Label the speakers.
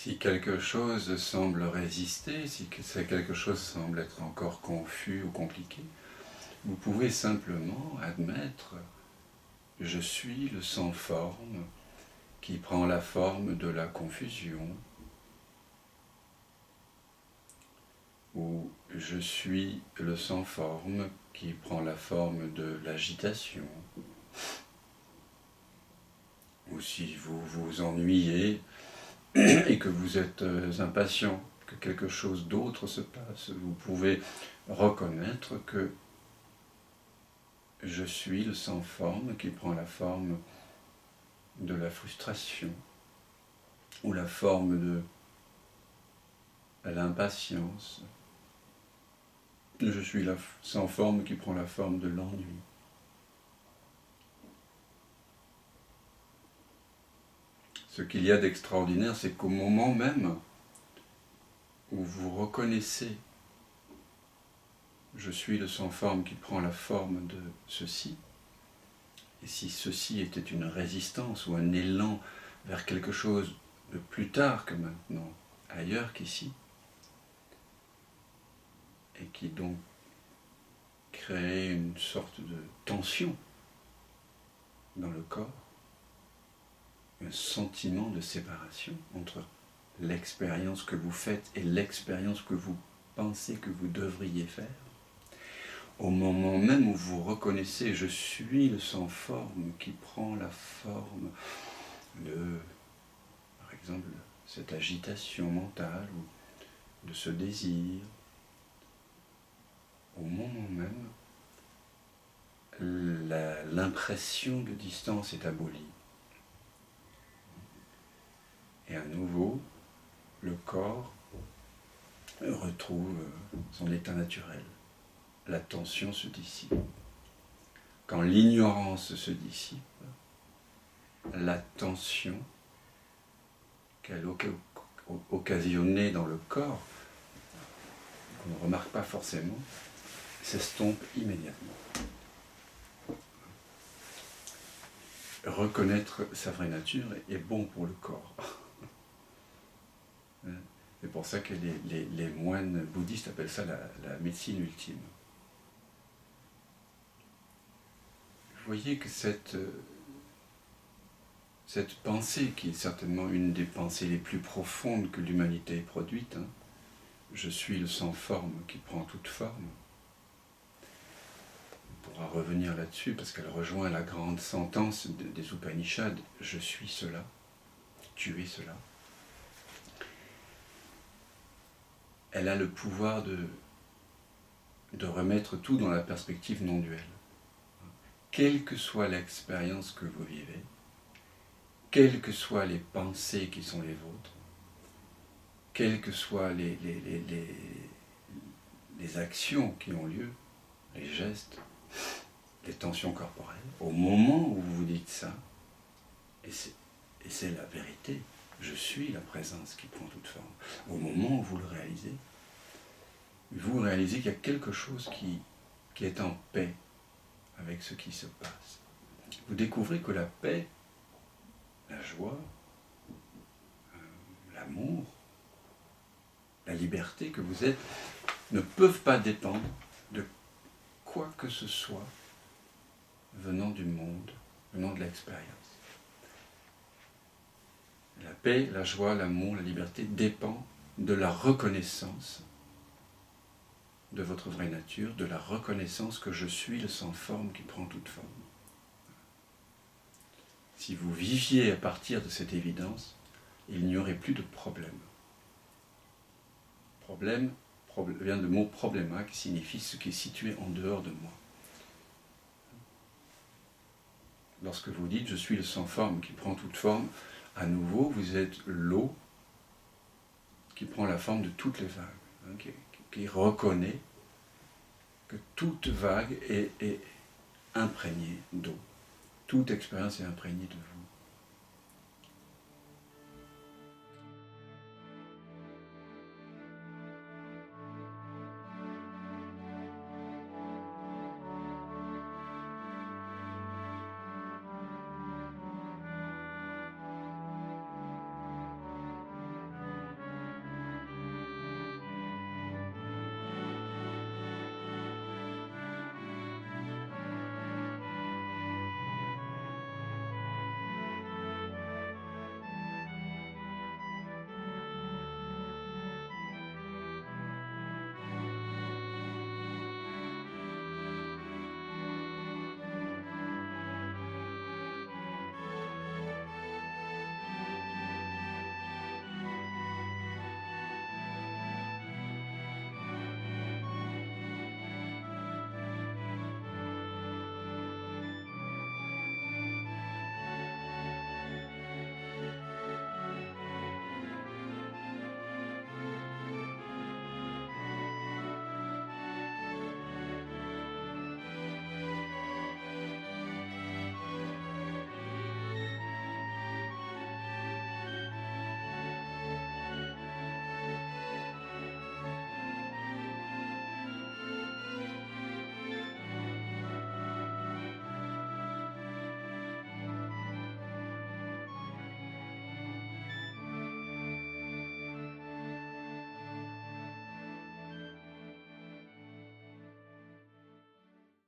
Speaker 1: Si quelque chose semble résister, si quelque chose semble être encore confus ou compliqué, vous pouvez simplement admettre « je suis le sans forme qui prend la forme de la confusion » ou « je suis le sans forme qui prend la forme de l'agitation » ou si vous vous ennuyez et que vous êtes impatient, que quelque chose d'autre se passe, vous pouvez reconnaître que je suis le sans forme qui prend la forme de la frustration ou la forme de l'impatience. Je suis la sans forme qui prend la forme de l'ennui. Ce qu'il y a d'extraordinaire, c'est qu'au moment même où vous reconnaissez « je suis le sans forme qui prend la forme de ceci », et si ceci était une résistance ou un élan vers quelque chose de plus tard que maintenant, ailleurs qu'ici, et qui donc crée une sorte de tension dans le corps, un sentiment de séparation entre l'expérience que vous faites et l'expérience que vous pensez que vous devriez faire, au moment même où vous reconnaissez « je suis le sans forme qui prend la forme de, par exemple, cette agitation mentale ou de ce désir », au moment même, l'impression de distance est abolie. Et à nouveau, le corps retrouve son état naturel. La tension se dissipe. Quand l'ignorance se dissipe, la tension qu'elle occasionnait dans le corps, qu'on ne remarque pas forcément, s'estompe immédiatement. Reconnaître sa vraie nature est bon pour le corps. C'est pour ça que les moines bouddhistes appellent ça la médecine ultime. Vous voyez que cette pensée, qui est certainement une des pensées les plus profondes que l'humanité ait produites, je suis le sans forme qui prend toute forme. On pourra revenir là-dessus parce qu'elle rejoint la grande sentence des Upanishads, je suis cela, tu es cela. Elle a le pouvoir de remettre tout dans la perspective non duelle. Quelle que soit l'expérience que vous vivez, quelles que soient les pensées qui sont les vôtres, quelles que soient les actions qui ont lieu, les gestes, les tensions corporelles, au moment où vous vous dites ça, et c'est la vérité, je suis la présence qui prend toute forme, au moment où vous le réalisez, vous réalisez qu'il y a quelque chose qui est en paix avec ce qui se passe. Vous découvrez que la paix, la joie, l'amour, la liberté que vous êtes, ne peuvent pas dépendre de quoi que ce soit venant du monde, venant de l'expérience. La paix, la joie, l'amour, la liberté dépendent de la reconnaissance de votre vraie nature, de la reconnaissance que je suis le sans forme qui prend toute forme. Si vous viviez à partir de cette évidence, il n'y aurait plus de problème. Problème vient du mot probléma qui signifie ce qui est situé en dehors de moi. Lorsque vous dites je suis le sans forme qui prend toute forme, à nouveau vous êtes l'eau qui prend la forme de toutes les vagues, qui reconnaît que toute vague est imprégnée d'eau. Toute expérience est imprégnée de vous.